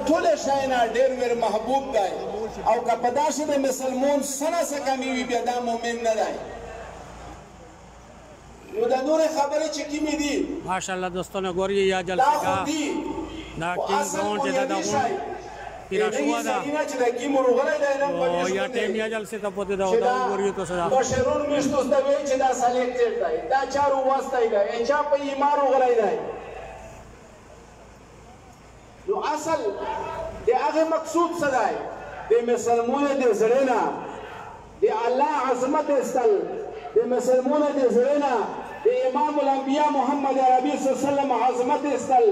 ټول شاینا ډېر ور محبوب دی او که په داسې د مسلمون سنه څه کمی وي بیا دا مؤمن نه دی نو د نورې خبرې چې کومې دي ماشاءالله دوستانو ګورئ یا جلسه کا دا ټیم ګراؤنډ چې دا پیرا شو دا او یا ټیم یا جلسه ته پته دا ګورئ تاسو دا بشرون مشتو د وی چې دا سلیکټډ دی دا چارو واسطای دی اچا په ایمارو غلای دی نو اصل د هغه مقصود څه دی د مسلمانو د زړه نه د الله عظمت استل د مسلمانو د زړه نه د امام الانبیاء محمد عربي صلی الله علیه وسلم عظمت استل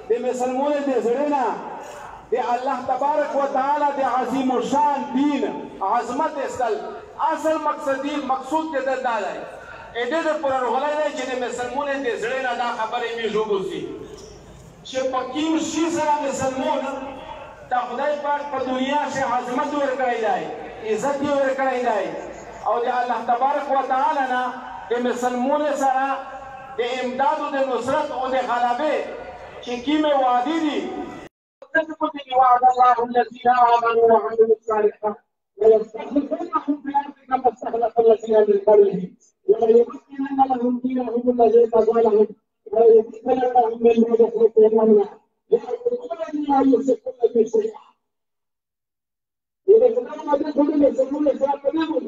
د مسلمانو د زړه نه د الله تبارک وتعالى د عظیم الشان دین عظمت استل اصل مقصود کې دا دی اې د پر غلای دی چې د مسلمانو د زړه نه دا خبرې می جوړوسی چې په کوم شي سره مسلمان د خدای پاک په دنیا کې عظمت ورکړی دی عزت ورکړی دی او د الله تبارک وتعالى نه د مسلمانو سره د امداد او د نصرت او د غلبې چې کومه وعده دي وعد الله الذين امنوا وعملوا الصالحات ويستخلفنهم في الارض كما استخلف الذين من قبلهم وليمكنن لهم دينهم الذي ارتضى لهم ويمكننهم من بعد خوفهم يعبدونني لا يشركون بي شيئا اذا كانوا يدخلون يسمون ساكنهم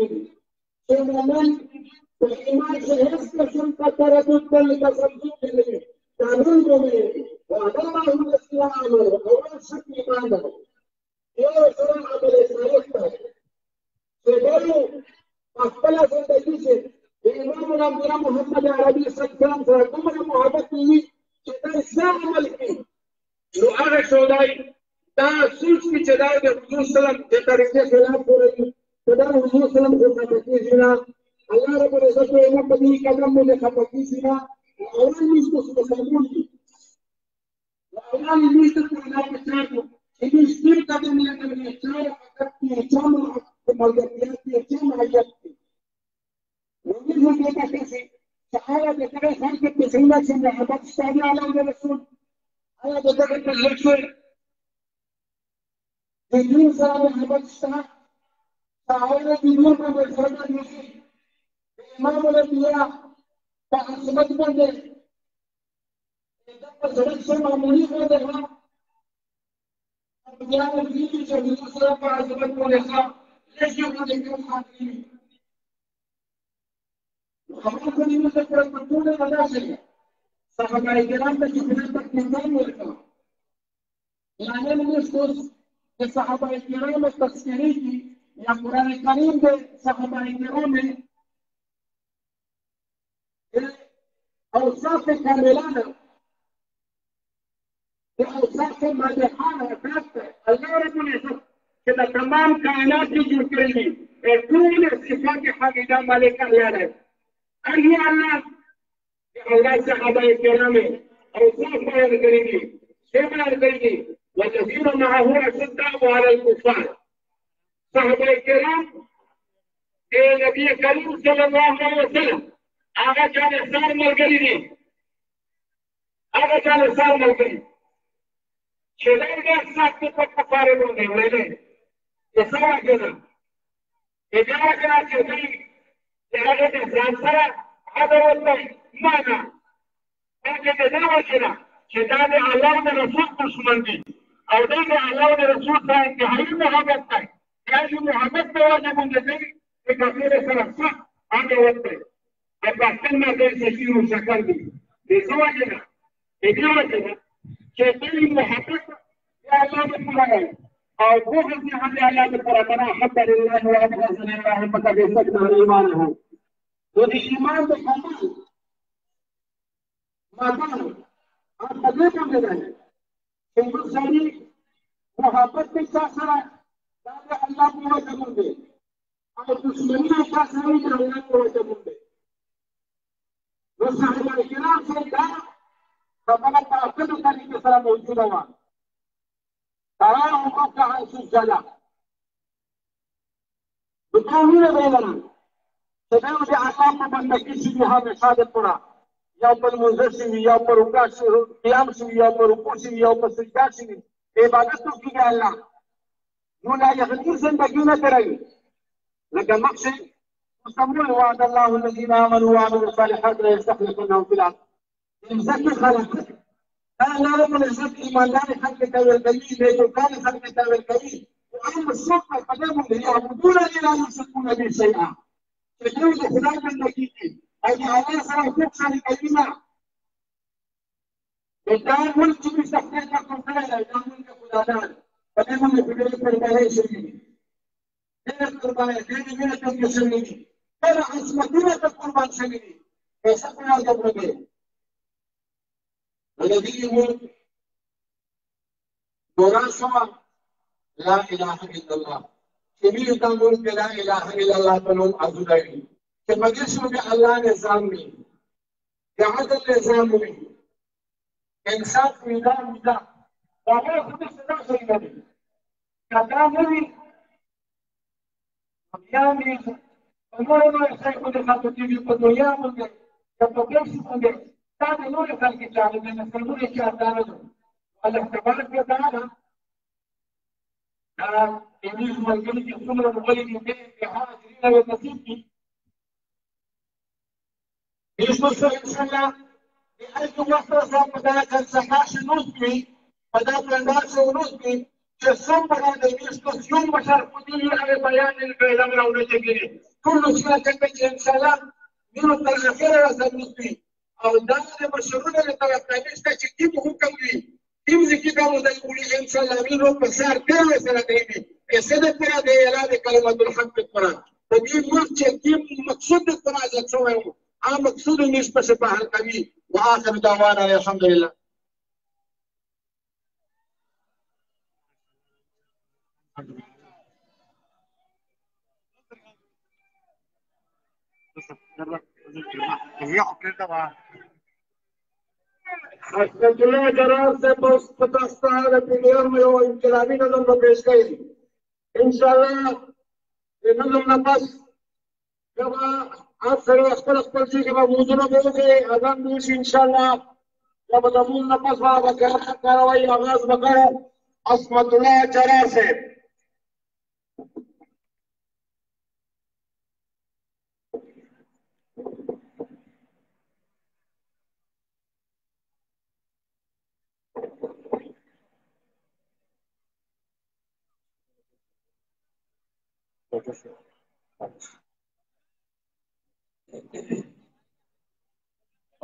شيئا والإيمان شهرت شنطة تردد كل تصدق منه قانون منه وعد الله الذين آمنوا أول شك إيمانهم يا سلام عمل صالح سيقولوا أقبل زندگی إمام الأنبياء محمد عربي صلى الله عليه وسلم فرقمنا محبت لي شدار إسلام عمل کی نو هغه شودای دا سوچ کی چدار د رسول سلام د طریقې خلاف کوي چدار رسول سلام کو پاتې جنا الله رب العزت یې په دې قدم باندې خپکی سینا اول نشته مسلمان دي اول نشته په لاره کې چې ستیر قدم لګوي چې فقط کې چامه ملګریات کې چامه حیات کې نو موږ ته تاسو چې هغه د هغه خلک په څنګه چې محبت ستاسو علی رسول هغه د هغه په لښور د دې سره محبت ستاسو هغه د دې په وسیله کې امام الانبیاء په عظمت باندې دا سره څه معمولی نه ده بیا د دې چې د سره په عظمت باندې ښه لږه باندې کوم حاکم خبره کوي چې په ټول ادا شي صحابه کرام ته چې په تکلیفان ورکړه یعنی موږ د صحابه کرامو تفسیری یا قران کریم د صحابه کرامو اوصاف كاملانه اوصاف مادحانه الله رب العزت كده تمام كائنات دي جوړ کړی دي ټول صفات حقیقه مالک الله دی اي الله الله صحابه کرام اوصاف بیان کړی دي څه بیان کړی دي والذين معه اشداء على الكفار صحابه کرام نبی کریم صلی الله علیه وسلم هغه چاله سار ملګری دي هغه چاله سار ملګری چې دا سخت په کفاره باندې ویلې چې څنګه کېده دا هغه چې دی هغه د ځان سره هغه وایي معنا هغه دا وایي چې دا د الله او رسول دشمن دي او دا د الله او رسول سره انتهایی محبت کوي دا محبت په وجه باندې دی چې کافر سره سخت هغه وایي البحثن ما ليس فيه شكل بزوجنا إجابتنا شيطان المحبة يا الله بالقرآن أو بغض عن الله بالقرآن حتى لله وأبغض لله فقد استكبر إيمانه ودي إيمان بالقرآن ما دام أخذنا من ذلك الإنساني محبة بالكاسرة هذا الله بوجه به أو دشمنية كاسرة الله بوجه به والصحابة الكرام سيدا فقد تأكدوا طريق سلام موجودة تراهم ركعا سجدا بقولين بيننا تدعو بعقام من نكيس بها مشاهد القرى يوم المنزل يوم ركوع قيام يوم ركوع يوم سجدة عبادت وکړي الله نو لا یغني زندگی نه کوي لکه مخکې مسمون وعد الله الذين امنوا وعملوا الصالحات لا يستخلفنهم في الارض ذكر خلق الله رب العزت ایماندار خلق ته ورکوي نیکوکار خلق ته ورکوي وهم السلطه قدمهم يعبدون لا يشركون به شيئا چې دوی د خدای بندګي کوي او د الله سره حقوق شریکوي نه دا ملک چې مستقبل ته کوم کړی دی دا ملک خدادار په دې باندې خدای قربانۍ شوي دي ډېر قربانۍ ډېرې وینې تویې شوي دي ډېر عصمتونه ته قربان شوي دي پیسه خو نه درلودې الذي ملک دوران شوه لا اله الا الله چې وي دا ملک لا اله الا الله په نوم عبدونه وي چې په دې شو د الله نظام وي د عدل نظام وي انصاف میدان میدان دا هغه خو دې صدا شوي نه دي که دا نه وي بیا مې په نورو نورو خلکو د خلکو کېږي په دنیا باندې که په پیسې باندې دا د نورو خلکو چاره دی نسلونه چې دا نه ده الله تبارک وتعالی دا انګلیس ملګري چې څومره مغلي دي دې امتحان اجرونه یې نصیب کړي بیسو انشاءالله بأي وقت صار بدأت السحاش نصبي بدأت الناس ونصبي جسم بدأت يسقط يوم بشر قدير على بيان العلم لو نتجري كل شيء كتبت إن شاء الله من الأخيرة رسل نصبي أو دائما مشروع لتوقعيش تشكيب حكمي تمزي كده وزيقولي إن شاء الله من رب بسار تيوه سنة ديني السنة ترى دي إعلان كلمة الحق القرآن فدي ملك تشكيب مقصود القرآن ذات سواه مقصود النسبة شبه القوي وآخر دعوانا الحمد لله. حسنت الله جرار سے پتاستا ہے پلیئر میں وہ انقلابی نظم کو پیش کری انشاءاللہ یہ نظم نفس جب آپ سر اختر اختر سے جب موضوع بول گئے اذان دوش انشاءاللہ جب نمون نفس بابا کاروائی آغاز بکر عصمت اللہ جرار سے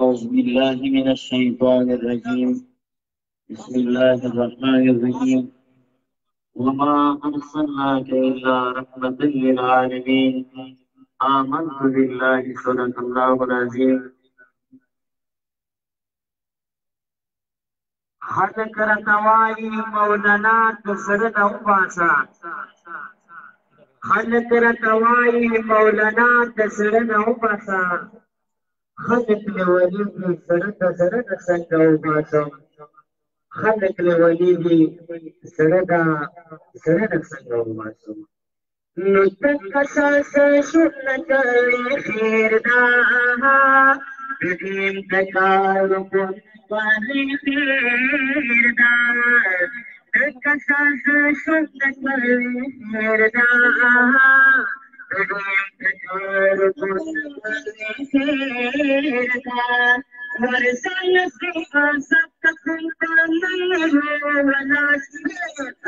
أعوذ بالله من الشيطان الرجيم بسم الله الرحمن الرحيم وما أرسلناك إلا رحمة للعالمين آمنت بالله صدق الله العظيم حد کرتوائی مولانا تسرد اوباسا خلق رتوائی مولانا تسرد اوباسا خلق لولی دی سرد سنگ اوباسا خلق لولی دی سرد سنگ اوباسا نتک ساس شنک خیر دا بگیم تکار کن پانی خیر دا تک ساس شنک خیر دا بگیم تکار کن پانی خیر دا ورسال سیخا سب تکن پانی ولاش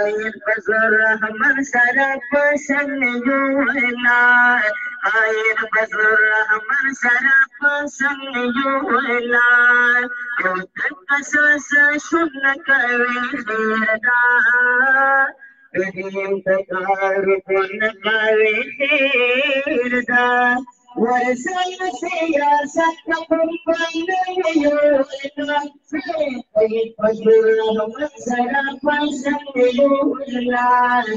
این بزر همر سرپ سنگو اللہ این بزر همر سرپ سنگو اللہ او تک ساس شنک خیر دا بگیم تکار کن پانی خیر دا ورسال سیاست کن پانی اللہ این بزر همر سرپ سنگو اللہ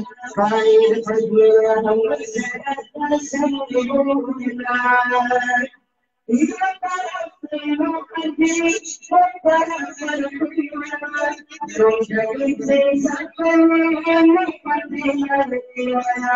این بزر همر سرپ سنگو اللہ یا طرف تیرو قدی و طرف الخیار روشنی سے سکن مقدر دیار